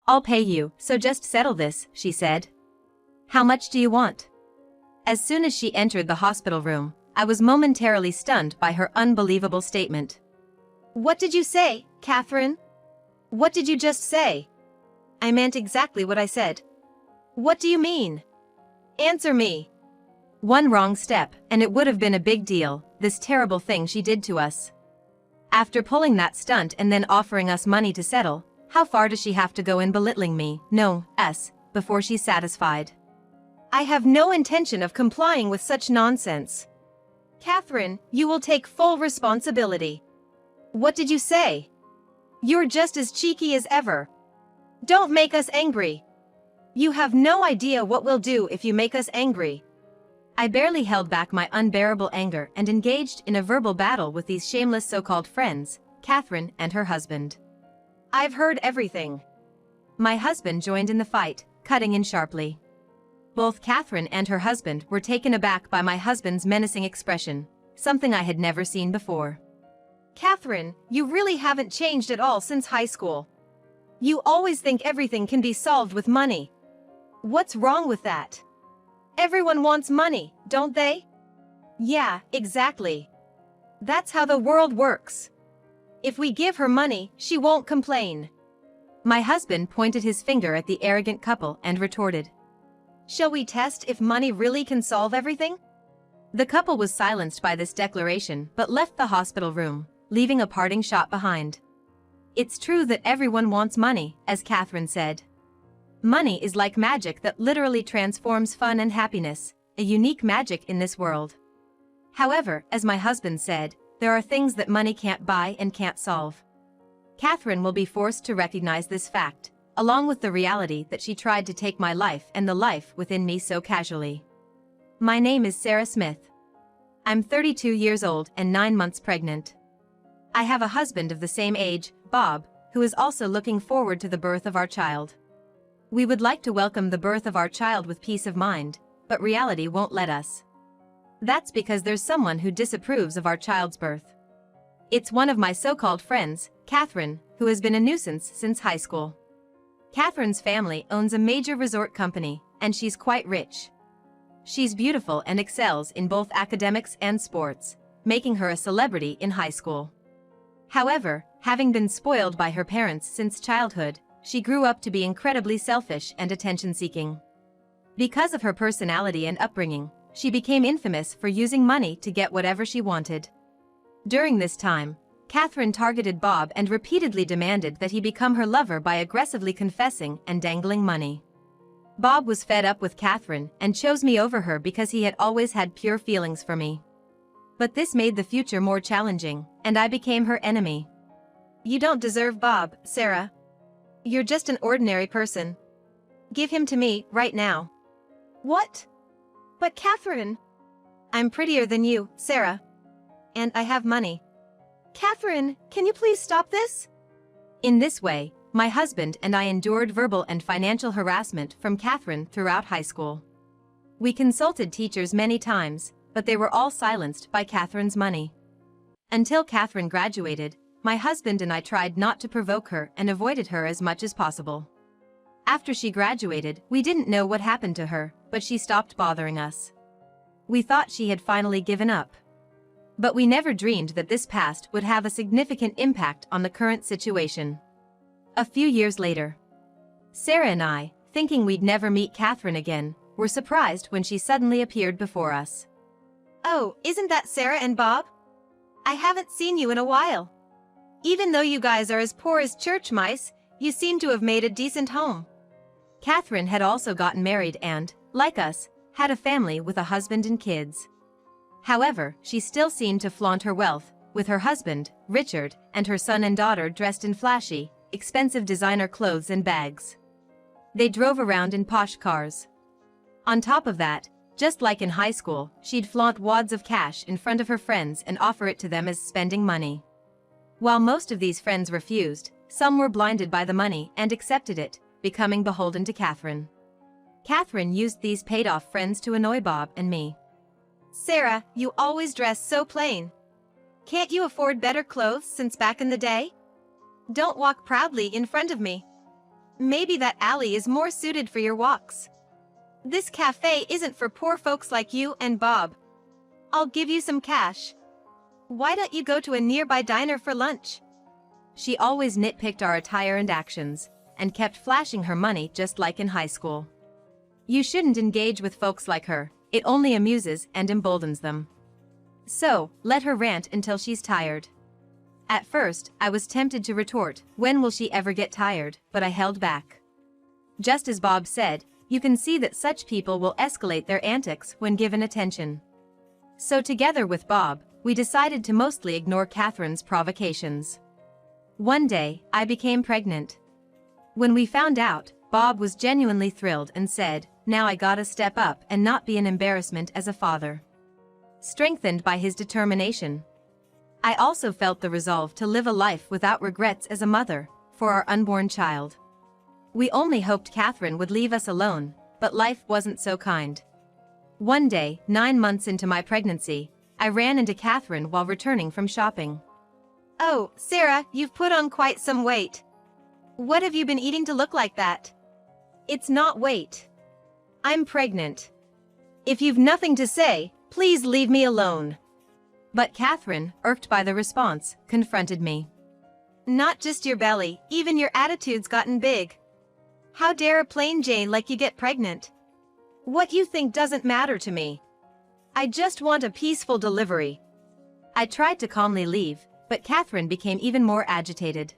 I'll pay you, so just settle this, she said. How much do you want? As soon as she entered the hospital room, I was momentarily stunned by her unbelievable statement. What did you say, Catherine? What did you just say? I meant exactly what I said. What do you mean? Answer me. One wrong step, and it would have been a big deal, this terrible thing she did to us. After pulling that stunt and then offering us money to settle, how far does she have to go in belittling me, no, us, before she's satisfied? I have no intention of complying with such nonsense. Catherine, you will take full responsibility. What did you say? You're just as cheeky as ever. Don't make us angry. You have no idea what we'll do if you make us angry. I barely held back my unbearable anger and engaged in a verbal battle with these shameless so-called friends, Catherine and her husband. I've heard everything. My husband joined in the fight, cutting in sharply. Both Catherine and her husband were taken aback by my husband's menacing expression, something I had never seen before. Catherine, you really haven't changed at all since high school. You always think everything can be solved with money. What's wrong with that? Everyone wants money, don't they? Yeah, exactly. That's how the world works. If we give her money, she won't complain. My husband pointed his finger at the arrogant couple and retorted. Shall we test if money really can solve everything? The couple was silenced by this declaration but left the hospital room, leaving a parting shot behind. It's true that everyone wants money, as Catherine said. Money is like magic that literally transforms fun and happiness, a unique magic in this world. However, as my husband said, there are things that money can't buy and can't solve. Catherine will be forced to recognize this fact, along with the reality that she tried to take my life and the life within me so casually. My name is Sarah Smith. I'm 32 years old and 9 months pregnant. I have a husband of the same age, Bob, who is also looking forward to the birth of our child. We would like to welcome the birth of our child with peace of mind, but reality won't let us. That's because there's someone who disapproves of our child's birth. It's one of my so-called friends, Catherine, who has been a nuisance since high school. Catherine's family owns a major resort company, and she's quite rich. She's beautiful and excels in both academics and sports, making her a celebrity in high school. However, having been spoiled by her parents since childhood, she grew up to be incredibly selfish and attention-seeking. Because of her personality and upbringing, she became infamous for using money to get whatever she wanted. During this time, Catherine targeted Bob and repeatedly demanded that he become her lover by aggressively confessing and dangling money. Bob was fed up with Catherine and chose me over her because he had always had pure feelings for me. But this made the future more challenging, and I became her enemy. You don't deserve Bob, Sarah. You're just an ordinary person. Give him to me, right now. What? But Catherine! I'm prettier than you, Sarah. And I have money. Catherine, can you please stop this? In this way, my husband and I endured verbal and financial harassment from Catherine throughout high school. We consulted teachers many times, but they were all silenced by Catherine's money. Until Catherine graduated, my husband and I tried not to provoke her and avoided her as much as possible. After she graduated, we didn't know what happened to her, but she stopped bothering us. We thought she had finally given up. But we never dreamed that this past would have a significant impact on the current situation. A few years later, Sarah and I, thinking we'd never meet Catherine again, were surprised when she suddenly appeared before us. Oh, isn't that Sarah and Bob? I haven't seen you in a while. Even though you guys are as poor as church mice, you seem to have made a decent home. Catherine had also gotten married and, like us, had a family with a husband and kids. However, she still seemed to flaunt her wealth, with her husband, Richard, and her son and daughter dressed in flashy, expensive designer clothes and bags. They drove around in posh cars. On top of that, just like in high school, she'd flaunt wads of cash in front of her friends and offer it to them as spending money. While most of these friends refused, some were blinded by the money and accepted it, becoming beholden to Catherine. Catherine used these paid-off friends to annoy Bob and me. Sarah, you always dress so plain. Can't you afford better clothes since back in the day? Don't walk proudly in front of me. Maybe that alley is more suited for your walks. This cafe isn't for poor folks like you and Bob. I'll give you some cash. Why don't you go to a nearby diner for lunch? She always nitpicked our attire and actions, and kept flashing her money just like in high school. You shouldn't engage with folks like her, it only amuses and emboldens them. So, let her rant until she's tired. At first, I was tempted to retort, when will she ever get tired, but I held back. Just as Bob said, you can see that such people will escalate their antics when given attention. So together with Bob, we decided to mostly ignore Catherine's provocations. One day, I became pregnant. When we found out, Bob was genuinely thrilled and said, now I gotta step up and not be an embarrassment as a father. Strengthened by his determination, I also felt the resolve to live a life without regrets as a mother, for our unborn child. We only hoped Catherine would leave us alone, but life wasn't so kind. One day, 9 months into my pregnancy, I ran into Catherine while returning from shopping. Oh, Sarah, you've put on quite some weight. What have you been eating to look like that? It's not weight. I'm pregnant. If you've nothing to say, please leave me alone. But Catherine, irked by the response, confronted me. Not just your belly, even your attitude's gotten big. How dare a plain Jane like you get pregnant? What you think doesn't matter to me. I just want a peaceful delivery. I tried to calmly leave, but Catherine became even more agitated.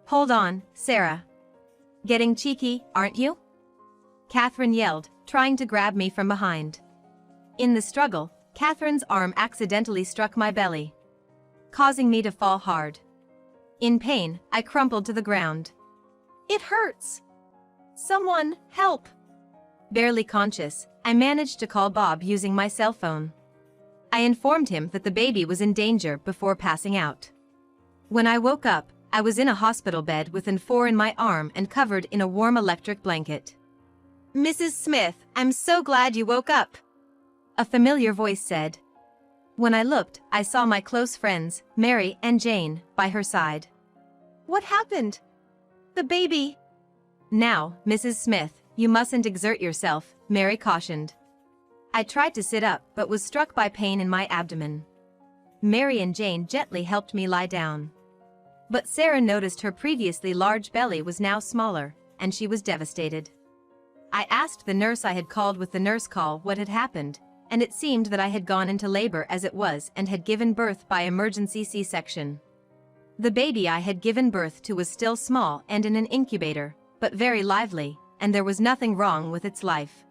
Hold on, Sarah. Getting cheeky, aren't you? Catherine yelled, trying to grab me from behind. In the struggle, Catherine's arm accidentally struck my belly, causing me to fall hard. In pain, I crumpled to the ground. It hurts! Someone, help! Barely conscious, I managed to call Bob using my cell phone. I informed him that the baby was in danger before passing out. When I woke up, I was in a hospital bed with an 4 in my arm and covered in a warm electric blanket. Mrs. Smith, I'm so glad you woke up, a familiar voice said. When I looked, I saw my close friends, Mary and Jane, by her side. What happened? The baby. Now, Mrs. Smith, you mustn't exert yourself, Mary cautioned. I tried to sit up but was struck by pain in my abdomen. Mary and Jane gently helped me lie down. But Sarah noticed her previously large belly was now smaller, and she was devastated. I asked the nurse I had called with the nurse call what had happened, and it seemed that I had gone into labor as it was and had given birth by emergency C-section. The baby I had given birth to was still small and in an incubator, but very lively, and there was nothing wrong with its life.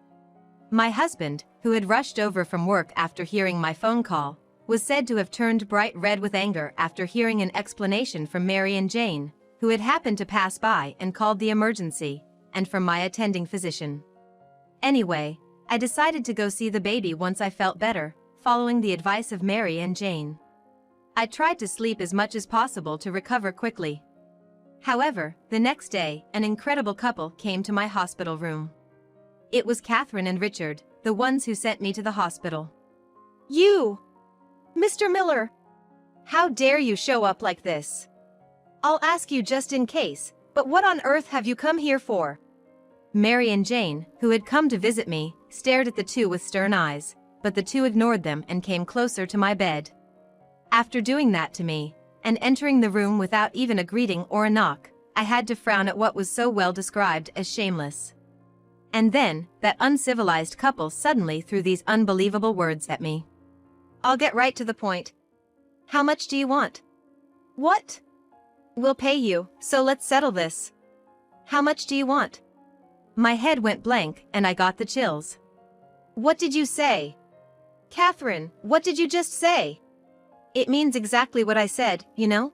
My husband, who had rushed over from work after hearing my phone call, was said to have turned bright red with anger after hearing an explanation from Mary and Jane, who had happened to pass by and called the emergency, and from my attending physician. Anyway, I decided to go see the baby once I felt better, following the advice of Mary and Jane. I tried to sleep as much as possible to recover quickly. However, the next day, an incredible couple came to my hospital room. It was Catherine and Richard, the ones who sent me to the hospital. You! Mr. Miller! How dare you show up like this? I'll ask you just in case, but what on earth have you come here for? Mary and Jane, who had come to visit me, stared at the two with stern eyes, but the two ignored them and came closer to my bed. After doing that to me, and entering the room without even a greeting or a knock, I had to frown at what was so well described as shameless. And then, that uncivilized couple suddenly threw these unbelievable words at me. I'll get right to the point. How much do you want? What? We'll pay you, so let's settle this. How much do you want? My head went blank and I got the chills. What did you say? Catherine, what did you just say? It means exactly what I said, you know?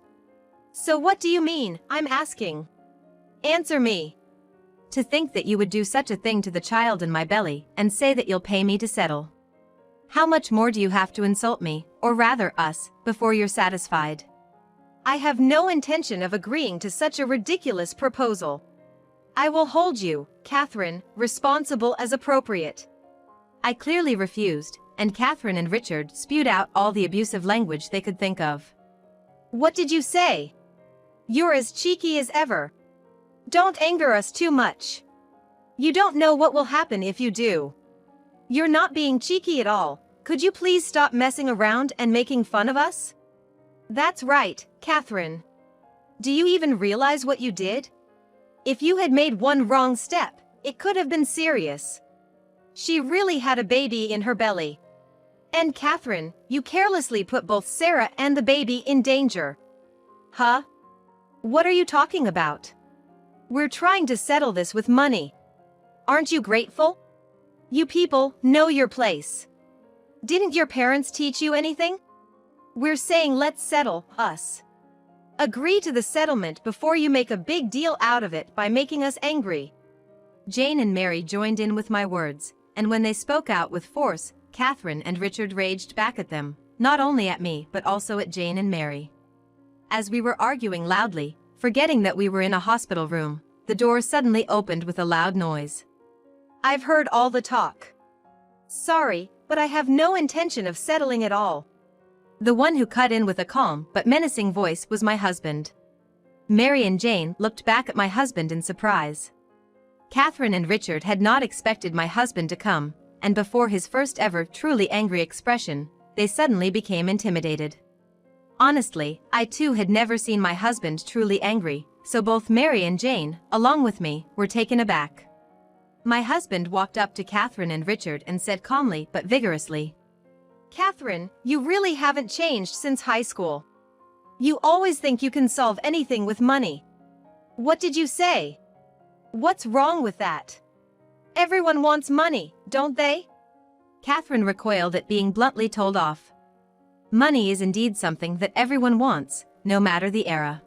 So what do you mean, I'm asking? Answer me. To think that you would do such a thing to the child in my belly and say that you'll pay me to settle. How much more do you have to insult me, or rather us, before you're satisfied? I have no intention of agreeing to such a ridiculous proposal. I will hold you, Catherine, responsible as appropriate. I clearly refused, and Catherine and Richard spewed out all the abusive language they could think of. What did you say? You're as cheeky as ever. Don't anger us too much. You don't know what will happen if you do. You're not being cheeky at all. Could you please stop messing around and making fun of us? That's right, Catherine. Do you even realize what you did? If you had made one wrong step, it could have been serious. She really had a baby in her belly. And Catherine, you carelessly put both Sarah and the baby in danger. Huh? What are you talking about? We're trying to settle this with money. Aren't you grateful? You people know your place. Didn't your parents teach you anything? We're saying let's settle us. Agree to the settlement before you make a big deal out of it by making us angry. Jane and Mary joined in with my words, and when they spoke out with force, Catherine and Richard raged back at them, not only at me but also at Jane and Mary. As we were arguing loudly, forgetting that we were in a hospital room, the door suddenly opened with a loud noise. I've heard all the talk. Sorry, but I have no intention of settling at all. The one who cut in with a calm but menacing voice was my husband. Mary and Jane looked back at my husband in surprise. Catherine and Richard had not expected my husband to come, and before his first ever truly angry expression, they suddenly became intimidated. Honestly, I too had never seen my husband truly angry, so both Mary and Jane, along with me, were taken aback. My husband walked up to Catherine and Richard and said calmly but vigorously, Catherine, you really haven't changed since high school. You always think you can solve anything with money. What did you say? What's wrong with that? Everyone wants money, don't they? Catherine recoiled at being bluntly told off. Money is indeed something that everyone wants, no matter the era.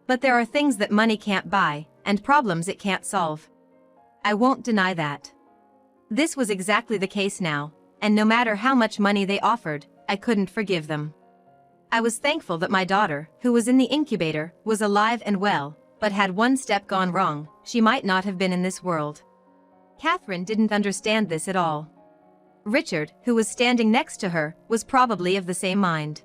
But there are things that money can't buy, and problems it can't solve. I won't deny that. This was exactly the case now, and no matter how much money they offered, I couldn't forgive them. I was thankful that my daughter, who was in the incubator, was alive and well, but had one step gone wrong, she might not have been in this world. Catherine didn't understand this at all. Richard, who was standing next to her, was probably of the same mind.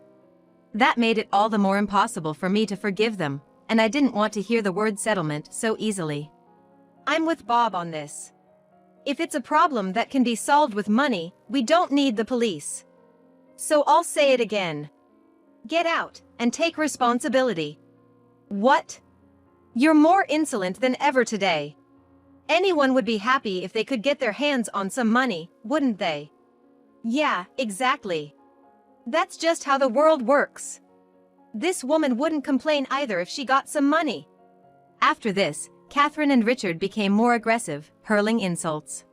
That made it all the more impossible for me to forgive them, and I didn't want to hear the word settlement so easily. I'm with Bob on this. If it's a problem that can be solved with money, we don't need the police. So I'll say it again. Get out, and take responsibility. What? You're more insolent than ever today. Anyone would be happy if they could get their hands on some money, wouldn't they? Yeah, exactly. That's just how the world works. This woman wouldn't complain either if she got some money. After this, Catherine and Richard became more aggressive, hurling insults.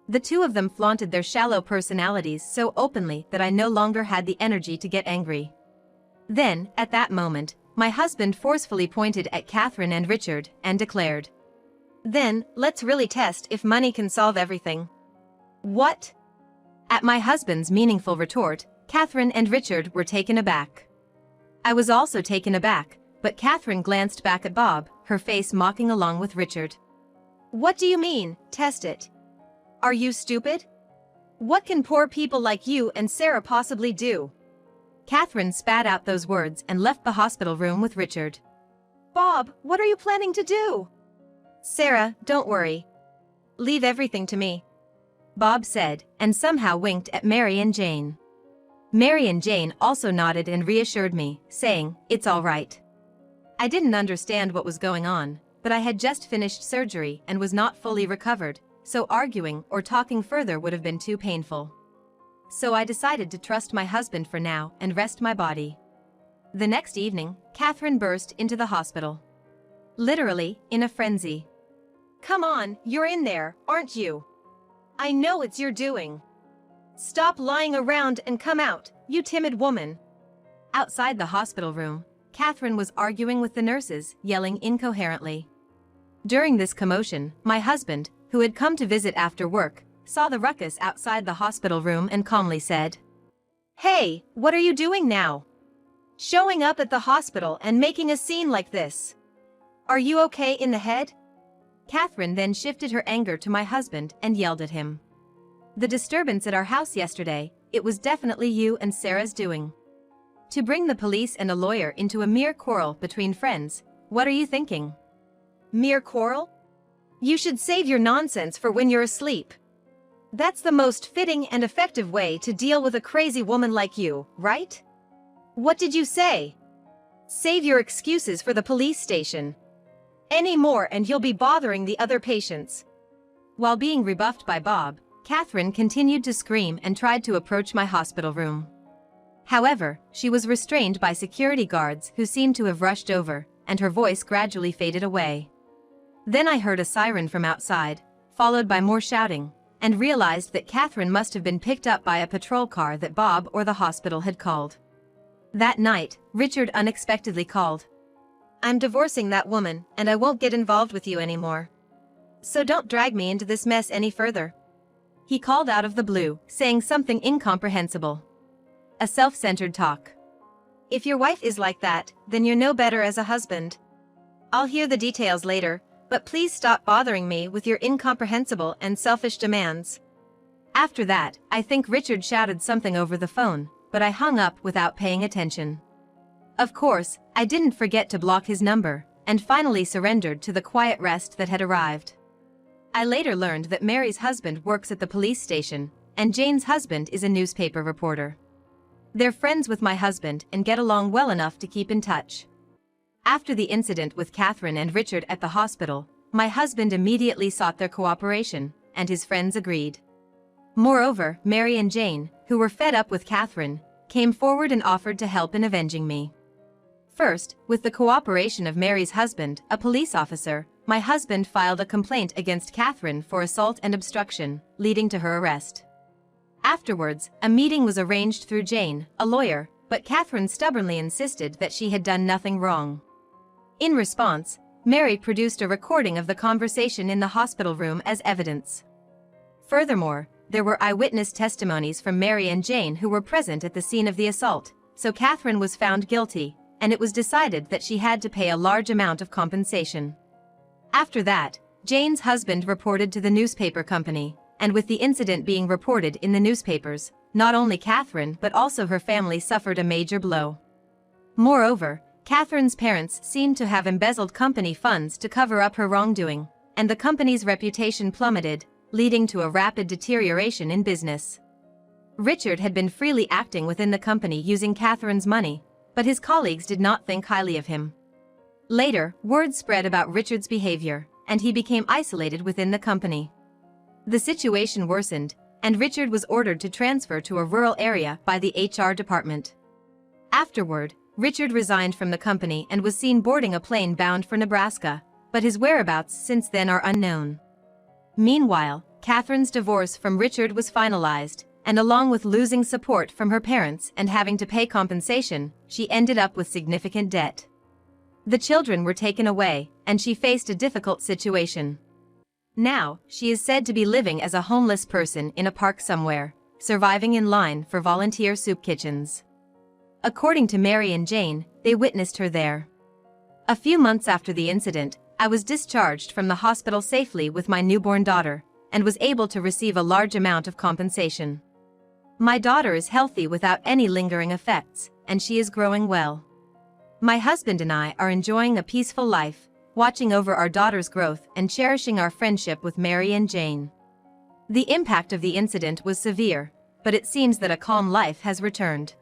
The two of them flaunted their shallow personalities so openly that I no longer had the energy to get angry. Then, at that moment, my husband forcefully pointed at Catherine and Richard and declared, Then, let's really test if money can solve everything. What? At my husband's meaningful retort, Catherine and Richard were taken aback. I was also taken aback, but Catherine glanced back at Bob, her face mocking along with Richard. What do you mean, test it? Are you stupid? What can poor people like you and Sarah possibly do? Catherine spat out those words and left the hospital room with Richard. Bob, what are you planning to do? Sarah, don't worry. Leave everything to me, Bob said, and somehow winked at Mary and Jane. Mary and Jane also nodded and reassured me, saying, It's all right. I didn't understand what was going on, but I had just finished surgery and was not fully recovered, so arguing or talking further would have been too painful. So I decided to trust my husband for now and rest my body. The next evening, Catherine burst into the hospital. Literally, in a frenzy. Come on, you're in there, aren't you? I know it's your doing. Stop lying around and come out, you timid woman. Outside the hospital room, Catherine was arguing with the nurses, yelling incoherently. During this commotion, my husband, who had come to visit after work, saw the ruckus outside the hospital room and calmly said, Hey, what are you doing now? Showing up at the hospital and making a scene like this. Are you okay in the head? Catherine then shifted her anger to my husband and yelled at him. The disturbance at our house yesterday, it was definitely you and Sarah's doing. To bring the police and a lawyer into a mere quarrel between friends, what are you thinking? Mere quarrel? You should save your nonsense for when you're asleep. That's the most fitting and effective way to deal with a crazy woman like you, right? What did you say? Save your excuses for the police station. Any more and you'll be bothering the other patients. While being rebuffed by Bob, Catherine continued to scream and tried to approach my hospital room. However, she was restrained by security guards who seemed to have rushed over, and her voice gradually faded away. Then I heard a siren from outside, followed by more shouting, and realized that Catherine must have been picked up by a patrol car that Bob or the hospital had called. That night, Richard unexpectedly called. I'm divorcing that woman, and I won't get involved with you anymore. So don't drag me into this mess any further. He called out of the blue, saying something incomprehensible. A self-centered talk. If your wife is like that, then you're no better as a husband. I'll hear the details later, but please stop bothering me with your incomprehensible and selfish demands. After that, I think Richard shouted something over the phone, but I hung up without paying attention. Of course, I didn't forget to block his number, and finally surrendered to the quiet rest that had arrived. I later learned that Mary's husband works at the police station, and Jane's husband is a newspaper reporter. They're friends with my husband and get along well enough to keep in touch. After the incident with Catherine and Richard at the hospital, my husband immediately sought their cooperation, and his friends agreed. Moreover, Mary and Jane, who were fed up with Catherine, came forward and offered to help in avenging me. First, with the cooperation of Mary's husband, a police officer, my husband filed a complaint against Catherine for assault and obstruction, leading to her arrest. Afterwards, a meeting was arranged through Jane, a lawyer, but Catherine stubbornly insisted that she had done nothing wrong. In response, Mary produced a recording of the conversation in the hospital room as evidence. Furthermore, there were eyewitness testimonies from Mary and Jane who were present at the scene of the assault, so Catherine was found guilty, and it was decided that she had to pay a large amount of compensation. After that, Jane's husband reported to the newspaper company, and with the incident being reported in the newspapers, not only Catherine but also her family suffered a major blow. Moreover, Catherine's parents seemed to have embezzled company funds to cover up her wrongdoing, and the company's reputation plummeted, leading to a rapid deterioration in business. Richard had been freely acting within the company using Catherine's money, but his colleagues did not think highly of him. Later, word spread about Richard's behavior, and he became isolated within the company. The situation worsened, and Richard was ordered to transfer to a rural area by the HR department. Afterward, Richard resigned from the company and was seen boarding a plane bound for Nebraska, but his whereabouts since then are unknown. Meanwhile, Catherine's divorce from Richard was finalized, and along with losing support from her parents and having to pay compensation, she ended up with significant debt. The children were taken away, and she faced a difficult situation. Now, she is said to be living as a homeless person in a park somewhere, surviving in line for volunteer soup kitchens. According to Mary and Jane, they witnessed her there. A few months after the incident, I was discharged from the hospital safely with my newborn daughter, and was able to receive a large amount of compensation. My daughter is healthy without any lingering effects, and she is growing well. My husband and I are enjoying a peaceful life, watching over our daughter's growth and cherishing our friendship with Mary and Jane. The impact of the incident was severe, but it seems that a calm life has returned.